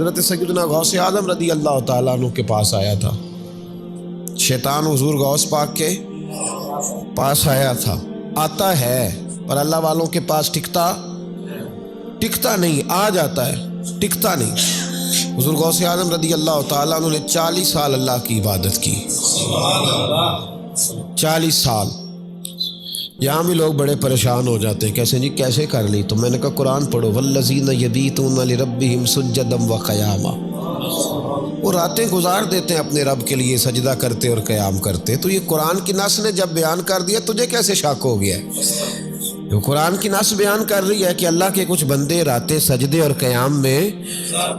حضرت سیدنا غوث اعظم رضی اللہ تعالیٰ عنہ کے پاس آیا تھا، شیطان حضور غوث پاک کے پاس آیا تھا، آتا ہے پر اللہ والوں کے پاس ٹکتا نہیں، آ جاتا ہے ٹکتا نہیں۔ حضور غوث اعظم رضی اللہ تعالیٰ عنہ نے 40 سال اللہ کی عبادت کی، 40 سال۔ یہاں بھی لوگ بڑے پریشان ہو جاتے ہیں، کیسے جی کیسے کر لی؟ تو میں نے کہا قرآن پڑھو، والذین یبیتون لربہم سجدا وقیاما، وہ راتیں گزار دیتے ہیں اپنے رب کے لیے سجدہ کرتے اور قیام کرتے۔ تو یہ قرآن کی نص نے جب بیان کر دیا، تجھے کیسے شک ہو گیا ہے؟ جو قرآن کی نص بیان کر رہی ہے کہ اللہ کے کچھ بندے راتیں سجدے اور قیام میں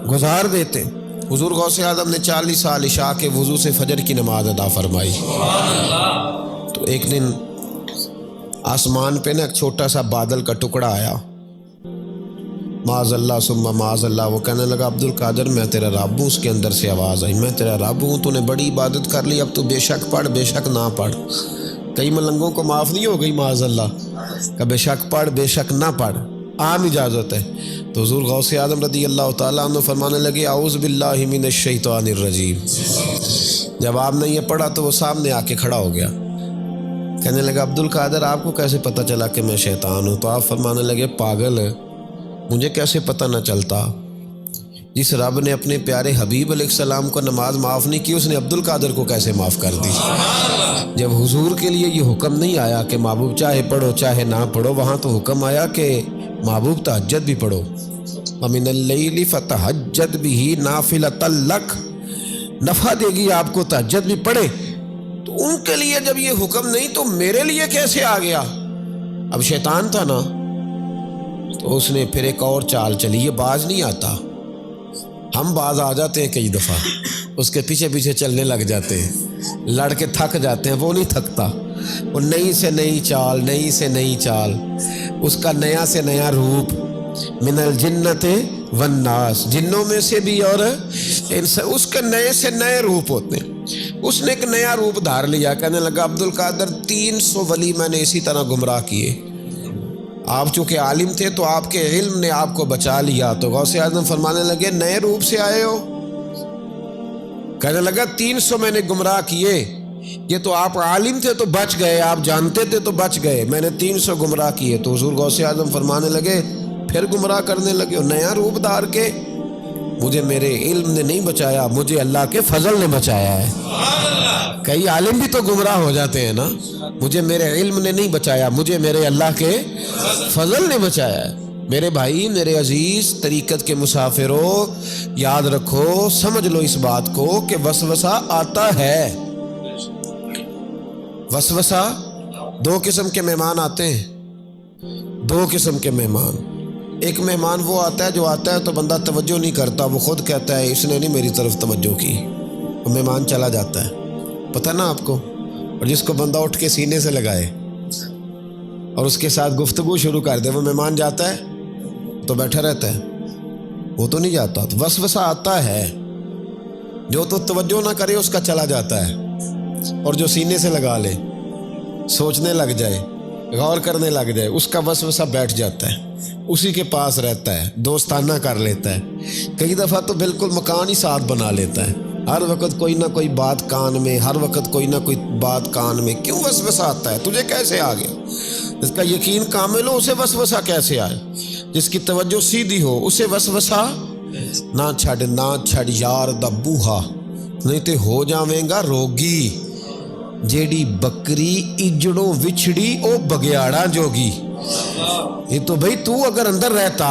گزار دیتے۔ حضور غوث اعظم نے 40 سال عشاء کے وضو سے فجر کی نماز ادا فرمائی۔ تو ایک دن آسمان پہ نا ایک چھوٹا سا بادل کا ٹکڑا آیا، معاذ اللہ ثم معاذ اللہ، وہ کہنے لگا عبد القادر میں تیرا رب ہوں۔ اس کے اندر سے آواز آئی، میں تیرا رب ہوں، تو نے بڑی عبادت کر لی، اب تو بے شک پڑھ بے شک نہ پڑھ۔ کئی ملنگوں کو معاف نہیں ہو گئی معاذ اللہ کہ بے شک پڑھ بے شک نہ پڑھ، عام اجازت ہے۔ تو حضور غوث اعظم رضی اللہ تعالیٰ عنہ فرمانے لگے اعوذ باللہ من الشیطان الرجیم۔ جب آپ نے یہ پڑھا تو وہ سامنے آ کے کھڑا ہو گیا، کہنے لگا عبد القادر آپ کو کیسے پتہ چلا کہ میں شیطان ہوں؟ تو آپ فرمانے لگے پاگل، مجھے کیسے پتہ نہ چلتا؟ جس رب نے اپنے پیارے حبیب علیہ السلام کو نماز معاف نہیں کی، اس نے عبد القادر کو کیسے معاف کر دی؟ جب حضور کے لیے یہ حکم نہیں آیا کہ محبوب چاہے پڑھو چاہے نہ پڑھو، وہاں تو حکم آیا کہ محبوب تہجد بھی پڑھو، وَمِنَ اللَّيْلِ فَتَہَجَّدْ بِهِ نَافِلَةً لَكَ، نفع دے گی آپ کو، تہجد بھی پڑھے۔ تو ان کے لیے جب یہ حکم نہیں تو میرے لیے کیسے آ گیا؟ اب شیطان تھا نا، تو اس نے پھر ایک اور چال چلی، یہ باز نہیں آتا، ہم باز آ جاتے ہیں کئی دفعہ، اس کے پیچھے پیچھے چلنے لگ جاتے ہیں، لڑ کے تھک جاتے ہیں، وہ نہیں تھکتا، وہ نئی سے نئی چال، نئی سے نئی چال، اس کا نیا سے نیا روپ، من الجنت والناس، جنوں میں سے بھی اور اس کے نئے سے نئے روپ ہوتے ہیں۔ اس نے ایک نیا روپ دھار لیا، کہنے لگا عبد القادر 300 ولی میں نے اسی طرح گمراہ کیے، آپ چونکہ عالم تھے تو آپ کے علم نے آپ کو بچا لیا۔ تو غوث اعظم فرمانے لگے نئے روپ سے آئے ہو؟ کہنے لگا 300 میں نے گمراہ کیے، یہ تو آپ عالم تھے تو بچ گئے، آپ جانتے تھے تو بچ گئے، میں نے 300 گمراہ کیے۔ تو حضور غوث اعظم فرمانے لگے پھر گمراہ کرنے لگے ہو نیا روپ دھار کے؟ مجھے میرے علم نے نہیں بچایا، مجھے اللہ کے فضل نے بچایا ہے۔ کئی عالم بھی تو گمراہ ہو جاتے ہیں نا، مجھے میرے علم نے نہیں بچایا، مجھے میرے اللہ کے فضل نے بچایا ہے۔ میرے بھائی، میرے عزیز طریقت کے مسافروں، یاد رکھو، سمجھ لو اس بات کو کہ وسوسہ آتا ہے۔ وسوسہ، 2 قسم کے مہمان آتے ہیں، 2 قسم کے مہمان۔ ایک مہمان وہ آتا ہے جو آتا ہے تو بندہ توجہ نہیں کرتا، وہ خود کہتا ہے اس نے نہیں میری طرف توجہ کی، وہ مہمان چلا جاتا ہے، پتہ نا آپ کو۔ اور جس کو بندہ اٹھ کے سینے سے لگائے اور اس کے ساتھ گفتگو شروع کر دے، وہ مہمان جاتا ہے تو بیٹھا رہتا ہے، وہ تو نہیں جاتا۔ تو وسوسہ آتا ہے، جو تو توجہ نہ کرے اس کا چلا جاتا ہے، اور جو سینے سے لگا لے، سوچنے لگ جائے، غور کرنے لگ جائے، اس کا وسوسہ بیٹھ جاتا ہے، اسی کے پاس رہتا ہے، دوستانہ کر لیتا ہے، کئی دفعہ تو بالکل مکان ہی ساتھ بنا لیتا ہے، ہر وقت کوئی نہ کوئی بات کان میں، ہر وقت کوئی نہ کوئی بات کان میں۔ کیوں وسوسہ آتا ہے؟ تجھے کیسے آ گیا؟ جس کا یقین کامل ہو اسے وسوسہ کیسے آئے؟ جس کی توجہ سیدھی ہو اسے وسوسہ نہ چھڑ یار دا بوہا، نہیں تے ہو جاویں گا روگی، جیڑی بکری اجڑوں وچھڑی او بگیاڑا جوگی۔ یہ تو بھئی تو اگر اندر رہتا،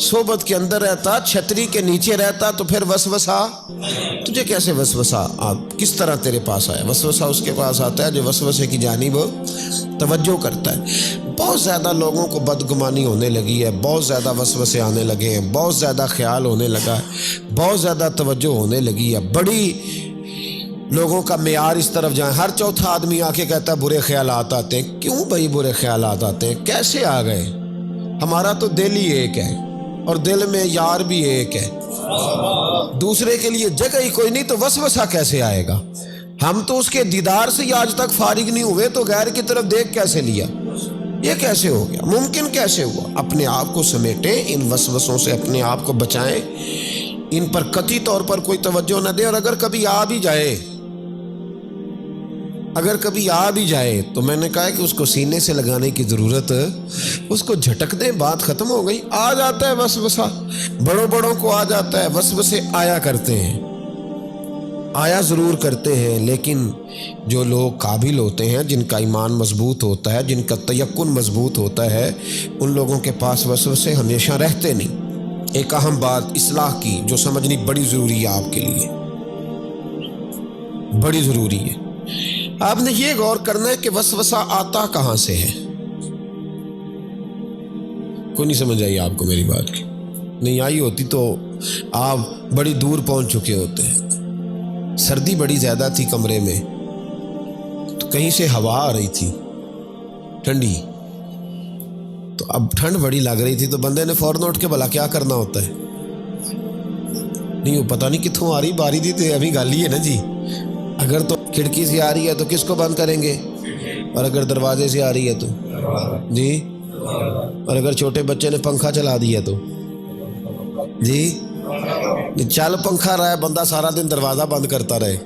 صحبت کے اندر رہتا، چھتری کے نیچے رہتا، تو پھر وسوسہ تجھے کیسے وسوسہ کس طرح تیرے پاس آیا؟ وسوسہ اس کے پاس آتا ہے جو وسوسے کی جانب توجہ کرتا ہے۔ بہت زیادہ لوگوں کو بدگمانی ہونے لگی ہے، بہت زیادہ وسوسے آنے لگے ہیں، بہت زیادہ خیال ہونے لگا ہے، بہت زیادہ توجہ ہونے لگی ہے، بڑی لوگوں کا معیار اس طرف جائیں، ہر چوتھا آدمی آ کے کہتا ہے برے خیالات آتے ہیں۔ کیوں بھائی برے خیالات آتے ہیں؟ کیسے آ گئے؟ ہمارا تو دل ہی ایک ہے، اور دل میں یار بھی ایک ہے، دوسرے کے لیے جگہ ہی کوئی نہیں، تو وسوسہ کیسے آئے گا؟ ہم تو اس کے دیدار سے ہی آج تک فارغ نہیں ہوئے، تو غیر کی طرف دیکھ کیسے لیا؟ یہ کیسے ہو گیا؟ ممکن کیسے ہوا؟ اپنے آپ کو سمیٹیں، ان وسوسوں سے اپنے آپ کو بچائیں، ان پر قطعی طور پر کوئی توجہ نہ دیں، اور اگر کبھی آ بھی جائے تو میں نے کہا کہ اس کو سینے سے لگانے کی ضرورت، اس کو جھٹک دیں، بات ختم ہو گئی۔ آ جاتا ہے وسوسہ، بڑوں کو آ جاتا ہے، وسوسے آیا کرتے ہیں، آیا ضرور کرتے ہیں، لیکن جو لوگ قابل ہوتے ہیں، جن کا ایمان مضبوط ہوتا ہے، جن کا تیقن مضبوط ہوتا ہے، ان لوگوں کے پاس وسوسے ہمیشہ رہتے نہیں۔ ایک اہم بات اصلاح کی جو سمجھنی بڑی ضروری ہے، آپ کے لیے بڑی ضروری ہے۔ آپ نے یہ غور کرنا ہے کہ وسوسہ آتا کہاں سے ہے۔ کوئی نہیں سمجھ آئی آپ کو میری بات کی؟ نہیں آئی ہوتی تو آپ بڑی دور پہنچ چکے ہوتے ہیں۔ سردی بڑی زیادہ تھی کمرے میں، تو کہیں سے ہوا آ رہی تھی ٹھنڈی، تو اب ٹھنڈ بڑی لگ رہی تھی، تو بندے نے فوراً اٹھ کے بھلا کیا کرنا ہوتا ہے؟ نہیں وہ پتہ نہیں کتوں آ رہی، باری تھی تو ابھی گالی ہے نا جی۔ اگر تو کھڑکی سے آ رہی ہے تو کس کو بند کریں گے، اور اگر دروازے سے آ رہی ہے تو جی، اور اگر چھوٹے بچے نے پنکھا چلا دیا تو جی، چل پنکھا رہا ہے بندہ سارا دن دروازہ بند کرتا رہے۔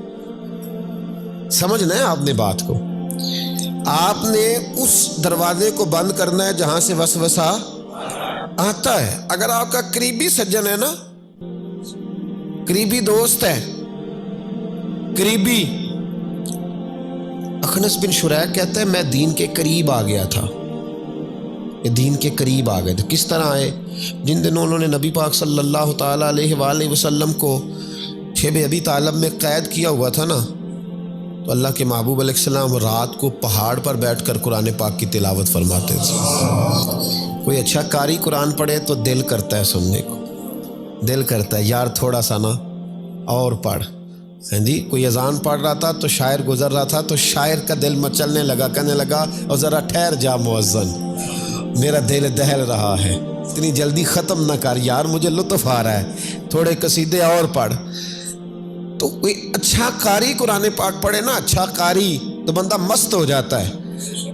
سمجھنا ہے آپ نے بات کو، آپ نے اس دروازے کو بند کرنا ہے جہاں سے وسوسہ آتا ہے۔ اگر آپ کا قریبی سجن ہے نا، قریبی دوست ہے، قریبی، اخنس بن شریح کہتا ہے میں دین کے قریب آ گیا تھا، یہ دین کے قریب آ گئے تھے۔ کس طرح آئے؟ جن دنوں انہوں نے نبی پاک صلی اللہ تعالیٰ علیہ وآلہ وسلم کو شیب ابی طالب میں قید کیا ہوا تھا نا، تو اللہ کے محبوب علیہ السلام رات کو پہاڑ پر بیٹھ کر قرآن پاک کی تلاوت فرماتے تھے۔ کوئی اچھا قاری قرآن پڑھے تو دل کرتا ہے سننے کو، دل کرتا ہے یار تھوڑا سا نا اور پڑھ۔ ہاں جی، کوئی اذان پڑھ رہا تھا تو شاعر گزر رہا تھا، تو شاعر کا دل مچلنے لگا، کہنے لگا اور ذرا ٹھہر جا مؤذن، میرا دل دہل رہا ہے، اتنی جلدی ختم نہ کر یار، مجھے لطف آ رہا ہے، تھوڑے قصیدے اور پڑھ۔ تو کوئی اچھا قاری قرآن پاک پڑھے نا، اچھا قاری، تو بندہ مست ہو جاتا ہے۔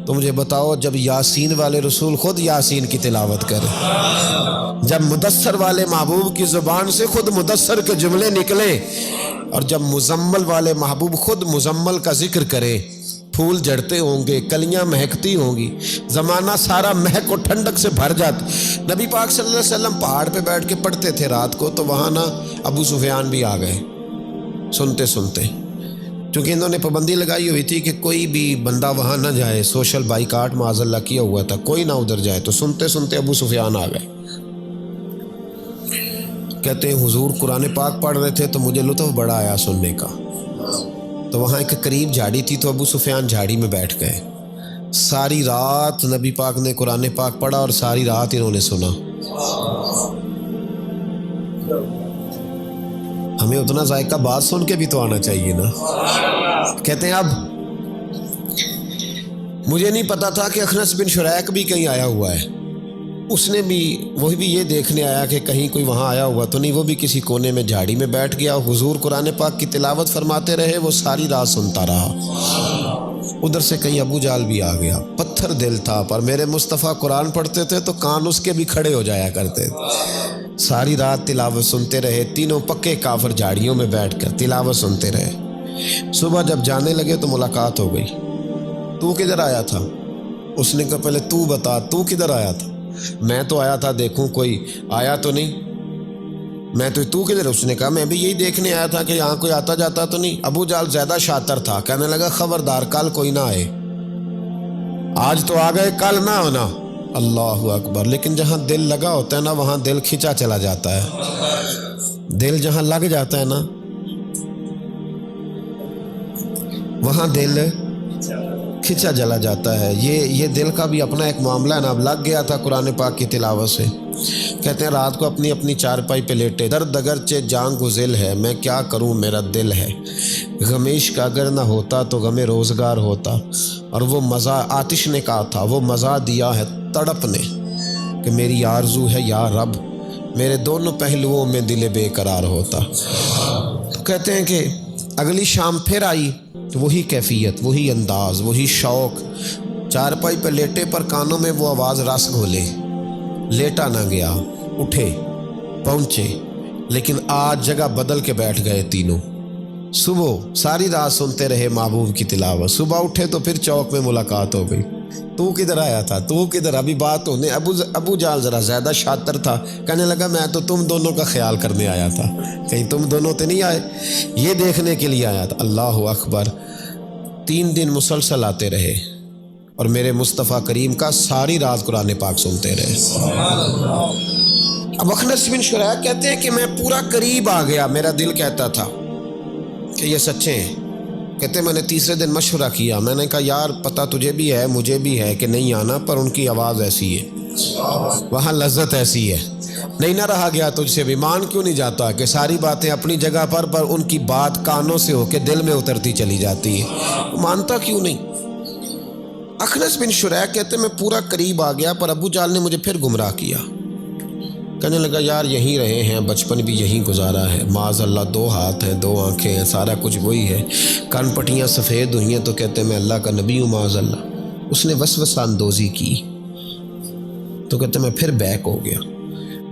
تو مجھے بتاؤ جب یاسین والے رسول خود یاسین کی تلاوت کرے، جب مدثر والے محبوب کی زبان سے خود مدثر کے جملے نکلے، اور جب مزمل والے محبوب خود مزمل کا ذکر کرے، پھول جڑتے ہوں گے، کلیاں مہکتی ہوں گی، زمانہ سارا مہک و ٹھنڈک سے بھر جاتا۔ نبی پاک صلی اللہ علیہ وسلم پہاڑ پہ بیٹھ کے پڑھتے تھے رات کو، تو وہاں نا ابو سفیان بھی آ گئے سنتے سنتے، چونکہ انہوں نے پابندی لگائی ہوئی تھی کہ کوئی بھی بندہ وہاں نہ جائے، سوشل بائیکاٹ معاذ اللہ کیا ہوا تھا، کوئی نہ ادھر جائے، تو سنتے سنتے ابو سفیان آ گئے۔ کہتے ہیں حضور قرآن پاک پڑھ رہے تھے تو مجھے لطف بڑا آیا سننے کا، تو وہاں ایک قریب جھاڑی تھی، تو ابو سفیان جھاڑی میں بیٹھ گئے۔ ساری رات نبی پاک نے قرآن پاک پڑھا، اور ساری رات انہوں نے سنا۔ ہمیں اتنا ذائقہ بات سن کے بھی تو آنا چاہیے نا۔ کہتے ہیں اب مجھے نہیں پتا تھا کہ اخنس بن شریح بھی کہیں آیا ہوا ہے، اس نے بھی، وہی بھی یہ دیکھنے آیا کہ کہیں کوئی وہاں آیا ہوا تو نہیں، وہ بھی کسی کونے میں جھاڑی میں بیٹھ گیا، حضور قرآن پاک کی تلاوت فرماتے رہے، وہ ساری رات سنتا رہا۔ ادھر سے کہیں ابو جال بھی آ گیا، پتھر دل تھا، پر میرے مصطفیٰ قرآن پڑھتے تھے تو کان اس کے بھی کھڑے ہو جایا کرتے تھے۔ ساری رات تلاوت سنتے رہے، تینوں پکے کافر جھاڑیوں میں بیٹھ کر تلاوت سنتے رہے۔ صبح جب جانے لگے تو ملاقات ہو گئی۔ تو کدھر آیا تھا؟ اس نے کہا پہلے تو بتا، تو کدھر آیا تھا؟ میں تو آیا تھا دیکھوں کوئی آیا تو نہیں، میں تو کدھر؟ اس نے کہا میں بھی یہی دیکھنے آیا تھا کہ یہاں کوئی آتا جاتا تو نہیں۔ ابو جال زیادہ شاطر تھا، کہنے لگا خبردار کل کوئی نہ آئے، آج تو آ گئے کل نہ ہونا۔ اللہ اکبر۔ لیکن جہاں دل لگا ہوتا ہے نا، وہاں دل کھینچا چلا جاتا ہے، دل جہاں لگ جاتا ہے نا وہاں دل کھینچا چلا جاتا ہے۔ یہ دل کا بھی اپنا ایک معاملہ ہے نا۔ اب لگ گیا تھا قرآن پاک کی تلاوت سے۔ کہتے ہیں رات کو اپنی اپنی چارپائی پہ لیٹے، درد اگرچہ جان گزل ہے، میں کیا کروں میرا دل ہے، غمیش کا اگر نہ ہوتا تو غم روزگار ہوتا، اور وہ مزہ آتش نے کہا تھا، وہ مزہ دیا ہے تڑپ نے، کہ میری آرزو ہے یا رب میرے دونوں پہلوؤں میں دل بے قرار ہوتا۔ کہتے ہیں کہ اگلی شام پھر آئی، وہی کیفیت، وہی انداز، وہی شوق، چارپائی پہ لیٹے پر کانوں میں وہ آواز رس گھولے، لیٹا نہ گیا، اٹھے، پہنچے، لیکن آج جگہ بدل کے بیٹھ گئے تینوں. صبح ساری رات سنتے رہے محبوب کی تلاوت, صبح اٹھے تو پھر چوک میں ملاقات ہو گئی. تو کدھر آیا تھا, تو کدھر, ابھی بات ہونے. ابو جال ذرا زیادہ شاطر تھا, کہنے لگا میں تو تم دونوں کا خیال کرنے آیا تھا, کہیں تم دونوں تو نہیں آئے, یہ دیکھنے کے لیے آیا تھا. اللہ اکبر. 3 دن مسلسل آتے رہے اور میرے مصطفیٰ کریم کا ساری رات قرآن پاک سنتے رہے. اب اخنس بن شریح کہتے ہیں کہ میں پورا قریب آ گیا, میرا دل کہتا تھا کہ یہ سچے ہیں. کہتے میں نے تیسرے دن مشورہ کیا, میں نے کہا یار پتہ تجھے بھی ہے مجھے بھی ہے کہ نہیں آنا, پر ان کی آواز ایسی ہے, وہاں لذت ایسی ہے, نہیں نہ رہا گیا تجھ سے بھی. مان کیوں نہیں جاتا کہ ساری باتیں اپنی جگہ پر ان کی بات کانوں سے ہو کے دل میں اترتی چلی جاتی ہے, مانتا کیوں نہیں. اخنس بن شریح کہتے میں پورا قریب آ گیا, پر ابو جال نے مجھے پھر گمراہ کیا. کہنے لگا یار یہیں رہے ہیں, بچپن بھی یہیں گزارا ہے, معاذ اللہ 2 ہاتھ ہیں 2 آنکھیں ہیں, سارا کچھ وہی ہے, کان پٹیاں سفید ہوئی ہیں, تو کہتے میں اللہ کا نبی ہوں معاذ اللہ. اس نے وسوسہ اندوزی کی تو کہتے میں پھر بیک ہو گیا.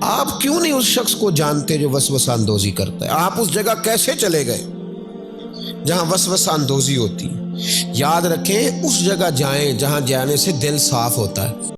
آپ کیوں نہیں اس شخص کو جانتے جو وسوسہ اندوزی کرتا ہے؟ آپ اس جگہ کیسے چلے گئے جہاں وسوسہ اندوزی ہوتی؟ یاد رکھیں اس جگہ جائیں جہاں جانے سے دل صاف ہوتا ہے.